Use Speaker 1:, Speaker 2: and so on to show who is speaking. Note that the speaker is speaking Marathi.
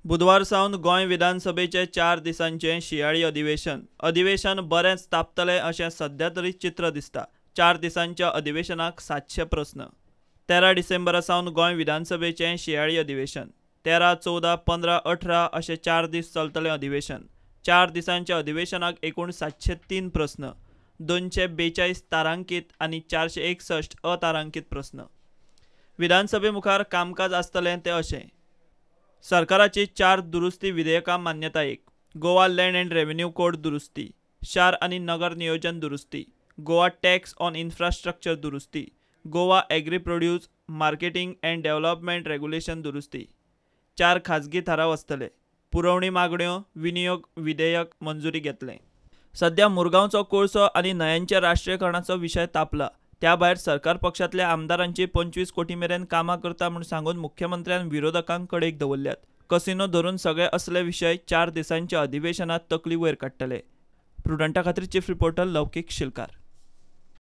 Speaker 1: बुधवार सावन गोंय विधानसभेचे 4 दिसांचे शियाळी अधिवेशन बरेंच तापतलें अशें सध्या तरी चित्र दिसता। 4 दिसांच्या अधिवेशनाक 700 प्रस्न। 13 डिसेंबरा सावन गोंय विधानसभेचें शियाळी अधिवेशन। 13, 14, 15, 18 अशें 4 दीस चलतलें अधिवेशन। 4 दिसांच्या अधिवेशनाक एकूण 703 प्रस्न, 242 तारांकीत आनी 461 अतारांकीत प्रस्न। विधानसभे मुखार कामकाज आसतलें तें अशें: सरकाराची 4 दुरुस्ती विधेयकां मान्यतायेक। Goa land and revenue code दुरुस्ती, शार आनी नगर नियोजन दुरुस्ती, गोवा टॅक्स ऑन इन्फ्रास्ट्रक्चर दुरुस्ती, Goa agri produce marketing and development regulation दुरुस्ती। 4 खाजगी थाराव आसतले। पुरवणी मागण्यो विनियोग विधेयक मंजुरी घेतलें। सध्या मुरगांवचो कोळसो आनी न्हंयांच्या राष्ट्रीयकरणाचो विशय तापला। त्या भायर सरकार पक्षांतल्या आमदारांची 25 कोटी मेरेन कामां करता म्हूण सांगून मुख्यमंत्र्यान विरोधकांक कडेक दवरल्यात। कसिनो धरून सगळे असले विशय 4 दिसांच्या अधिवेशनात तकली वयर काडटले। प्रुडंटा खातीर चीफ रिपोर्टर लौकीक शिलकार।